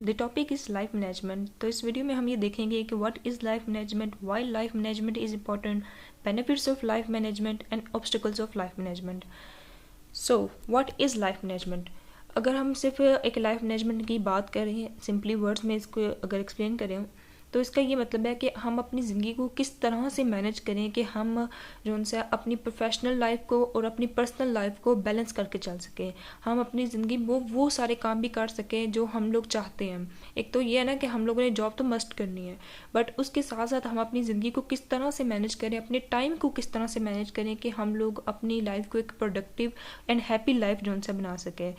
The topic is life management. तो इस video में हम ये देखेंगे कि what is life management, why life management is important, benefits of life management and obstacles of life management. So what is life management. अगर हम सिर्फ एक लाइफ मैनेजमेंट की बात करें, सिंपली वर्ड्स में इसको अगर एक्सप्लेन करें, तो इसका ये मतलब है कि हम अपनी ज़िंदगी को किस तरह से मैनेज करें कि हम जो उनसे अपनी प्रोफेशनल लाइफ को और अपनी पर्सनल लाइफ को बैलेंस करके चल सकें। हम अपनी ज़िंदगी में वो सारे काम भी कर सकें जो हम लोग चाहते हैं। एक तो ये है ना कि हम लोगों ने जॉब तो मस्ट करनी है, बट उसके साथ साथ हम अपनी ज़िंदगी को किस तरह से मैनेज करें, अपने टाइम को किस तरह से मैनेज करें कि हम लोग अपनी लाइफ को एक प्रोडक्टिव एंड हैप्पी लाइफ जो उनसे बना सकें।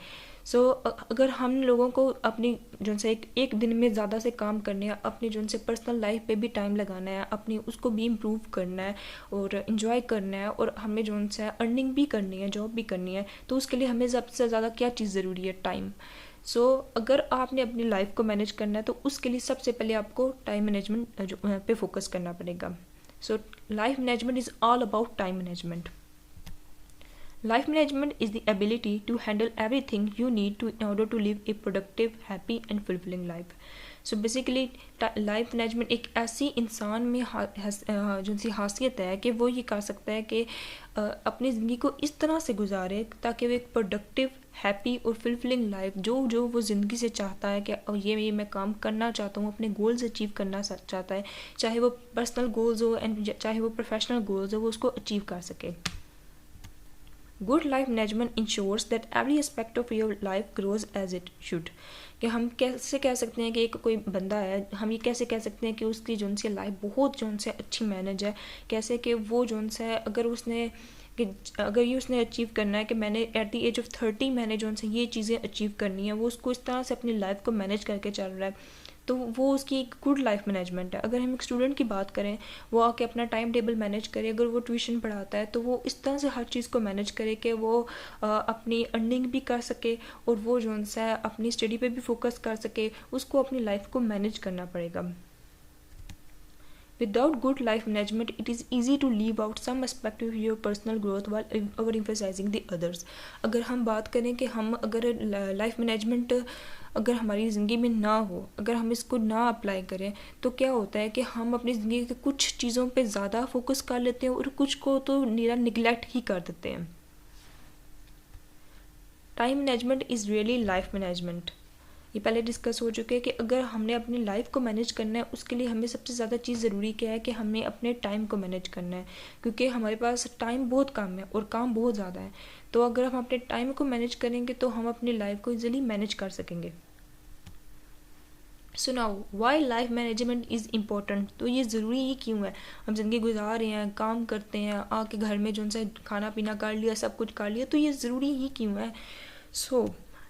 सो अगर हम लोगों को अपनी जो से एक दिन में ज़्यादा से काम करने हैं, अपनी जो से पर्सनल लाइफ पे भी टाइम लगाना है, अपनी उसको भी इम्प्रूव करना है और इन्जॉय करना है, और हमें जो से अर्निंग भी करनी है, जॉब भी करनी है, तो उसके लिए हमें सबसे ज़्यादा क्या चीज़ ज़रूरी है? टाइम। सो अगर आपने अपनी लाइफ को मैनेज करना है तो उसके लिए सबसे पहले आपको टाइम मैनेजमेंट जो पे फोकस करना पड़ेगा। सो life management is all about time management. Life management is the ability to handle everything you need to in order to live a productive, happy and fulfilling life. So basically life management एक ऐसी इंसान में जो सी खासियत है कि वो ये कर सकता है कि अपनी ज़िंदगी को इस तरह से गुजारे ताकि वो एक प्रोडक्टिव, हैप्पी और फुलफिलिंग लाइफ जो वो ज़िंदगी से चाहता है कि ये मैं काम करना चाहता हूँ, अपने गोल्स अचीव करना चाहता है, चाहे वो पर्सनल गोल्स हो एंड चाहे वो प्रोफेशनल गोल्स हो, वो उसको अचीव कर सके। Good life management ensures that every aspect of your life grows as it should. कि हम कैसे कह सकते हैं कि एक कोई बंदा है, हम ये कैसे कह सकते हैं कि उसकी जो सी लाइफ बहुत जो से अच्छी मैनेज है, कैसे कि वो जो है अगर ये उसने अचीव करना है कि मैंने एट द एज ऑफ 30 मैंने जो से ये चीज़ें अचीव करनी है, वो उसको इस तरह से अपनी लाइफ को मैनेज करके चल रहा है, तो वो उसकी एक गुड लाइफ मैनेजमेंट है। अगर हम एक स्टूडेंट की बात करें, वो आके अपना टाइम टेबल मैनेज करे, अगर वो ट्यूशन पढ़ाता है तो वो इस तरह से हर चीज़ को मैनेज करे कि वो अपनी अर्निंग भी कर सके और वो जो सा अपनी स्टडी पे भी फोकस कर सके, उसको अपनी लाइफ को मैनेज करना पड़ेगा। Without good life management, it is easy to leave out some aspect of your personal growth while overemphasizing the others. अगर हम बात करें कि हम अगर लाइफ मैनेजमेंट अगर हमारी ज़िंदगी में ना हो, अगर हम इसको ना अप्लाई करें, तो क्या होता है कि हम अपनी ज़िंदगी के कुछ चीज़ों पे ज़्यादा फोकस कर लेते हैं और कुछ को तो निरा निगलेक्ट ही कर देते हैं। Time management is really life management. ये पहले डिस्कस हो चुके हैं कि अगर हमने अपनी लाइफ को मैनेज करना है, उसके लिए हमें सबसे ज़्यादा चीज़ ज़रूरी क्या है कि हमें अपने टाइम को मैनेज करना है, क्योंकि हमारे पास टाइम बहुत कम है और काम बहुत ज़्यादा है। तो अगर हम अपने टाइम को मैनेज करेंगे तो हम अपनी लाइफ को ईजिली मैनेज कर सकेंगे। So now Y life management is important. तो ये ज़रूरी ही क्यों है? हम ज़िंदगी गुजार रहे हैं, काम करते हैं, आके घर में जो उनसे खाना पीना कर लिया, सब कुछ कर लिया, तो ये ज़रूरी ही क्यों है? So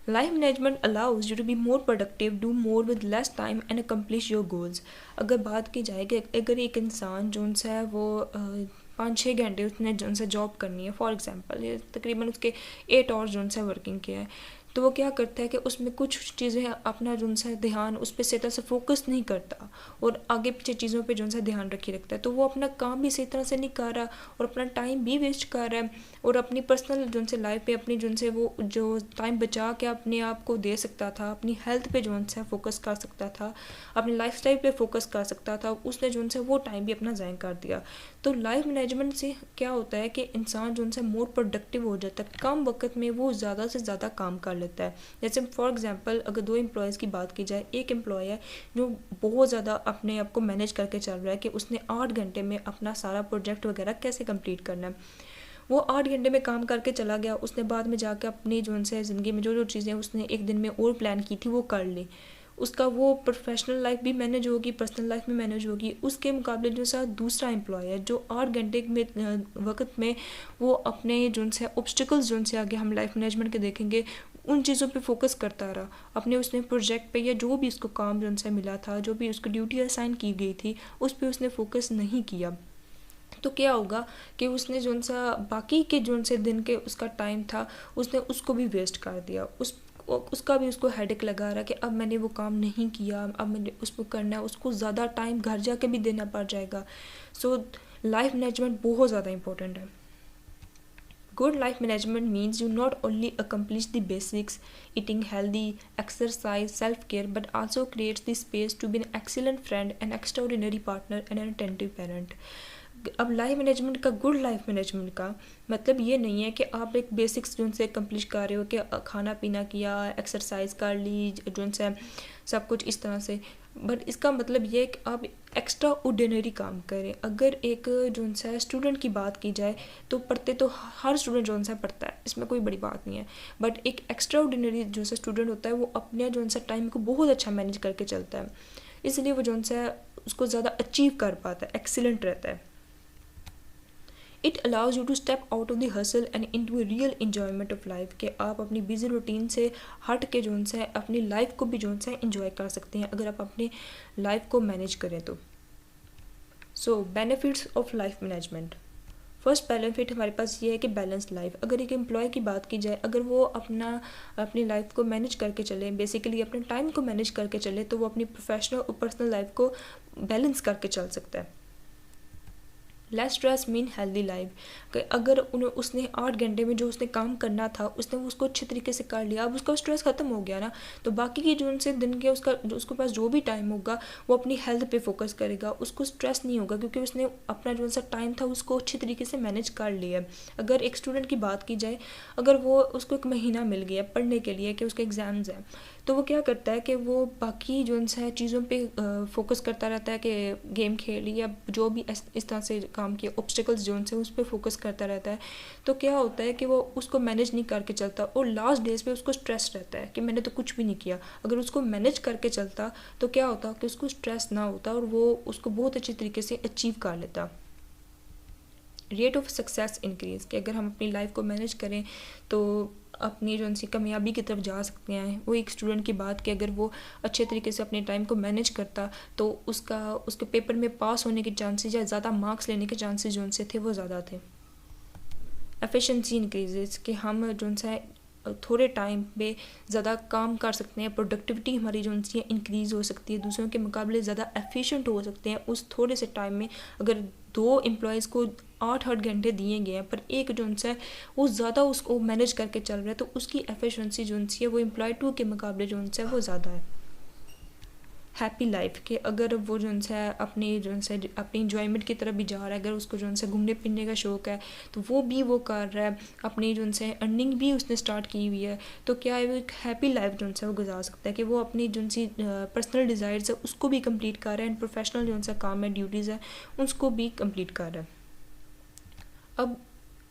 life management allows you to be more productive, do more with less time and accomplish your goals. अगर बात की जाए कि अगर एक इंसान जो उनसे है वो 5-6 घंटे उसने जो उनसे जॉब करनी है, फॉर एग्जांपल तकरीबन उसके 8 आवर्स जो उनसे वर्किंग किया है, तो वो क्या करता है कि उसमें कुछ चीज़ें अपना जो उनसे ध्यान उस पर सही तरह से फोकस नहीं करता और आगे पीछे चीज़ों पे जो उनसे ध्यान रखे रखता है, तो वो अपना काम भी सही तरह से नहीं कर रहा और अपना टाइम भी वेस्ट कर रहा है, और अपनी पर्सनल जो उनसे लाइफ पे अपनी जो उनसे वो जो टाइम बचा के अपने आप को दे सकता था, अपनी हेल्थ पे जो उनसे फोकस कर सकता था, अपनी लाइफ स्टाइल पर फोकस कर सकता था, उसने जो उनसे वो टाइम भी अपना ज़ाया कर दिया। तो लाइफ मैनेजमेंट से क्या होता है कि इंसान जो उनसे मोर प्रोडक्टिव हो जाता है, कम वक्त में वो ज़्यादा से ज़्यादा काम कर लेता है। जैसे फॉर एग्जांपल अगर 2 एम्प्लॉयज़ की बात की जाए, एक एम्प्लॉय है जो बहुत ज़्यादा अपने आप को मैनेज करके चल रहा है कि उसने 8 घंटे में अपना सारा प्रोजेक्ट वगैरह कैसे कंप्लीट करना है, वो 8 घंटे में काम करके चला गया, उसने बाद में जाकर अपनी जो उनसे ज़िंदगी में जो चीज़ें उसने एक दिन में और प्लान की थी वो कर ली, उसका वो प्रोफेशनल लाइफ भी मैनेज होगी, पर्सनल लाइफ भी मैनेज होगी। उसके मुकाबले जो सा दूसरा एम्प्लॉय है जो 8 घंटे में वक्त में वो अपने जो से ऑब्स्टिकल्स जो से आगे हम लाइफ मैनेजमेंट के देखेंगे, उन चीज़ों पे फोकस करता रहा, अपने उसने प्रोजेक्ट पे या जो भी उसको काम जो उनसे मिला था, जो भी उसको ड्यूटी असाइन की गई थी, उस पर उसने फोकस नहीं किया। तो क्या होगा कि उसने जो सा बाकी के जो से दिन के उसका टाइम था उसने उसको भी वेस्ट कर दिया, उसका भी उसको हेडेक लगा रहा कि अब मैंने वो काम नहीं किया, अब मैंने उसको करना है, उसको ज़्यादा टाइम घर जाके भी देना पड़ जाएगा। सो लाइफ मैनेजमेंट बहुत ज़्यादा इंपॉर्टेंट है। Good life management means you not only accomplish the basics, eating healthy, exercise, self-care, but also creates the space to be an excellent friend, an extraordinary partner and an attentive parent. अब life management का, good life management का मतलब ये नहीं है कि आप एक बेसिक्स जो उनसे कंप्लीट कर रहे हो कि खाना पीना किया, एक्सरसाइज कर ली, जो उनसे सब कुछ इस तरह से, बट इसका मतलब ये है कि आप एक्स्ट्रा ऑर्डिनरी काम करें. अगर एक जो उनसे स्टूडेंट की बात की जाए तो पढ़ते तो हर स्टूडेंट जो उनसे पढ़ता है, इसमें कोई बड़ी बात नहीं है, बट एक एक्स्ट्रा ऑर्डिनरी जो सा स्टूडेंट होता है वो अपने जो उनसे टाइम को बहुत अच्छा मैनेज करके चलता है, इसलिए वो जो उनसे उसको ज़्यादा अचीव कर पाता है, एक्सीलेंट रहता है. It allows you to step out of the hustle and into a real enjoyment of life, कि आप अपनी बिजी रूटीन से हट के जो उनसे अपनी लाइफ को भी जो उनसे इन्जॉय कर सकते हैं अगर आप अपनी लाइफ को मैनेज करें तो. सो benefits of life management. First benefit हमारे पास ये है कि बैलेंस लाइफ. अगर एक एम्प्लॉय की बात की जाए, अगर वो अपनी लाइफ को मैनेज करके चले, बेसिकली अपने टाइम को मैनेज करके चले, तो वो अपनी प्रोफेशनल और पर्सनल लाइफ को बैलेंस करके चल सकता है. Less stress mean healthy life. अगर उसने 8 घंटे में जो उसने काम करना था उसने उसको अच्छे तरीके से कर लिया, अब उसका स्ट्रेस ख़त्म हो गया ना, तो बाकी की जो उनसे दिन के उसके पास जो भी टाइम होगा वो अपनी हेल्थ पे फोकस करेगा, उसको स्ट्रेस नहीं होगा क्योंकि उसने अपना जो उनसा टाइम था उसको अच्छे तरीके से मैनेज कर लिया. अगर एक स्टूडेंट की बात की जाए, अगर वो उसको 1 महीना मिल गया पढ़ने के लिए कि उसके एग्ज़ाम्स हैं, तो वो क्या करता है कि वो बाकी जो उनसे चीज़ों पे फोकस करता रहता है कि गेम खेली या जो भी इस तरह से काम किए, ऑब्स्टिकल्स जो उनसे उस पर फोकस करता रहता है. तो क्या होता है कि वो उसको मैनेज नहीं करके चलता और लास्ट डेज पे उसको स्ट्रेस रहता है कि मैंने तो कुछ भी नहीं किया. अगर उसको मैनेज करके चलता तो क्या होता कि उसको स्ट्रेस ना होता और वो उसको बहुत अच्छी तरीके से अचीव कर लेता. रेट ऑफ सक्सेस इंक्रीज, कि अगर हम अपनी लाइफ को मैनेज करें तो अपनी जो उनसी कामयाबी की तरफ जा सकते हैं. वो एक स्टूडेंट की बात कि अगर वो अच्छे तरीके से अपने टाइम को मैनेज करता तो उसके पेपर में पास होने के चांसेस या ज़्यादा मार्क्स लेने के चांसेस जो उनसे थे वो ज़्यादा थे. एफिशिएंसी इंक्रीजेस, कि हम जो उनसे थोड़े टाइम पे ज़्यादा काम कर सकते हैं, प्रोडक्टिविटी हमारी जो उनसी इंक्रीज़ हो सकती है, दूसरों के मुकाबले ज़्यादा एफिशिएंट हो सकते हैं उस थोड़े से टाइम में. अगर 2 एम्प्लॉयज़ को 8 घंटे दिए गए हैं पर एक जो उनसे वो ज़्यादा उसको मैनेज करके चल रहा है, तो उसकी एफिशिएंसी जो उनसी है वो एम्प्लॉय 2 के मुकाबले जो उनसे वो ज़्यादा है. हैप्पी लाइफ, कि अगर वो जो उनसे अपनी इंजॉयमेंट की तरफ भी जा रहा है, अगर उसको जो उनसे घूमने फिरने का शौक़ है तो वो भी वो कर रहा है, अपनी जो उनसे अर्निंग भी उसने स्टार्ट की हुई है, तो क्या है वो एक हैप्पी लाइफ जो उनसे वो गुजार सकता है कि वो अपनी जो उनसी पर्सनल डिज़ायर्स है उसको भी कंप्लीट कर रहा है एंड प्रोफेशनल जो उनसा काम है, ड्यूटीज़ है, उसको भी कंप्लीट कर रहा है. अब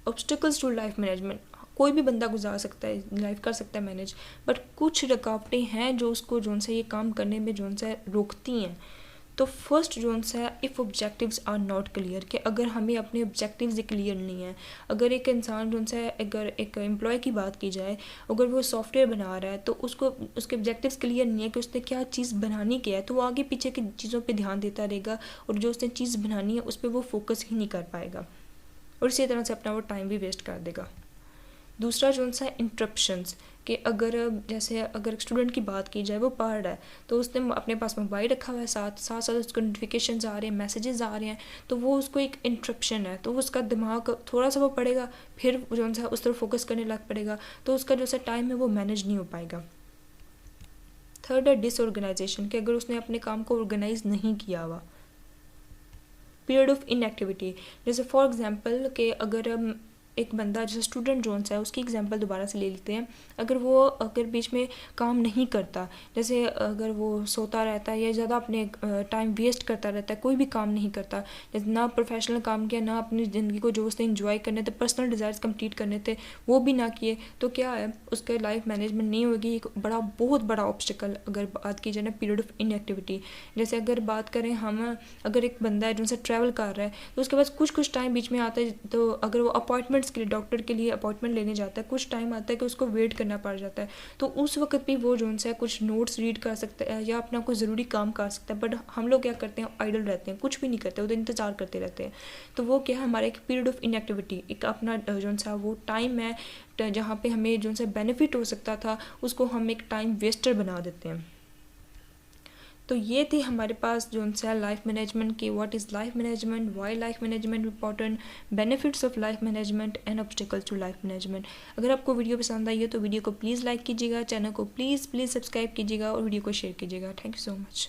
ऑब्स्टिकल्स टू लाइफ मैनेजमेंट, कोई भी बंदा गुजार सकता है, लाइफ कर सकता है मैनेज, बट कुछ रुकावटें हैं जो उसको जो उनसे ये काम करने में जो उनसे रोकती हैं. तो फर्स्ट जो उनसे if objectives are not clear, कि अगर हमें अपने ऑब्जेक्टिव्स क्लियर नहीं है, अगर एक इंसान जो उनसे अगर एक एम्प्लॉय की बात की जाए, अगर वो सॉफ्टवेयर बना रहा है तो उसको उसके ऑब्जेक्टिव्स क्लियर नहीं है कि उसने क्या चीज़ बनानी क्या है, तो वो आगे पीछे की चीज़ों पर ध्यान देता रहेगा और जो उसने चीज़ बनानी है उस पर वो फोकस ही नहीं कर पाएगा और इसी तरह से अपना वो टाइम भी वेस्ट कर देगा. दूसरा जो उनसा इंटरप्शंस, कि अगर जैसे अगर स्टूडेंट की बात की जाए, वो पढ़ रहा है तो उसने अपने पास मोबाइल रखा हुआ है, साथ साथ उसको नोटिफिकेशंस आ रहे हैं, मैसेजेस आ रहे हैं, तो वो उसको एक इंटरप्शन है, तो उसका दिमाग थोड़ा सा वो पढ़ेगा फिर जो उनसा उस तरफ फोकस करने लग पड़ेगा, तो उसका जो सा टाइम है वो मैनेज नहीं हो पाएगा. थर्ड है डिसऑर्गेनाइजेशन, कि अगर उसने अपने काम को ऑर्गेनाइज नहीं किया हुआ. पीरियड ऑफ इनएक्टिविटी, जैसे फॉर एग्जांपल कि अगर एक बंदा जैसे स्टूडेंट जोन्स है उसकी एग्जांपल दोबारा से ले लेते हैं, अगर बीच में काम नहीं करता, जैसे अगर वो सोता रहता है या ज़्यादा अपने टाइम वेस्ट करता रहता है, कोई भी काम नहीं करता, जैसे ना प्रोफेशनल काम किया, ना अपनी ज़िंदगी को जो उसने इंजॉय करने थे, पर्सनल डिज़ायर्स कंप्लीट करने थे वो भी ना किए, तो क्या है उसके लाइफ मैनेजमेंट नहीं होगी. एक बहुत बड़ा ऑब्स्टिकल अगर बात की जाए ना पीरियड ऑफ इनएक्टिविटी. जैसे अगर बात करें हम, अगर एक बंदा है जो उनसे ट्रैवल कर रहा है तो उसके पास कुछ टाइम बीच में आता है, तो अगर वो अपॉइंटमेंट्स के लिए डॉक्टर के लिए अपॉइंटमेंट लेने जाता है, कुछ टाइम आता है कि उसको वेट करना पड़ जाता है, तो उस वक्त भी वो जो उनसे कुछ नोट्स रीड कर सकता है या अपना कोई ज़रूरी काम कर सकता है. बट हम लोग क्या करते हैं, आइडल रहते हैं, कुछ भी नहीं करते, वो इंतज़ार करते रहते हैं. तो वो क्या है हमारा एक पीरियड ऑफ इनएक्टिविटी, एक अपना जो सा वो टाइम है जहाँ पे हमें जो सा बेनिफिट हो सकता था उसको हम एक टाइम वेस्टर बना देते हैं. तो ये थी हमारे पास जो सा लाइफ मैनेजमेंट की what is life management, why life management important, benefits of life management and obstacles to life management. अगर आपको वीडियो पसंद आई है तो वीडियो को प्लीज़ लाइक कीजिएगा, चैनल को प्लीज़ सब्सक्राइब कीजिएगा और वीडियो को शेयर कीजिएगा। Thank you so much.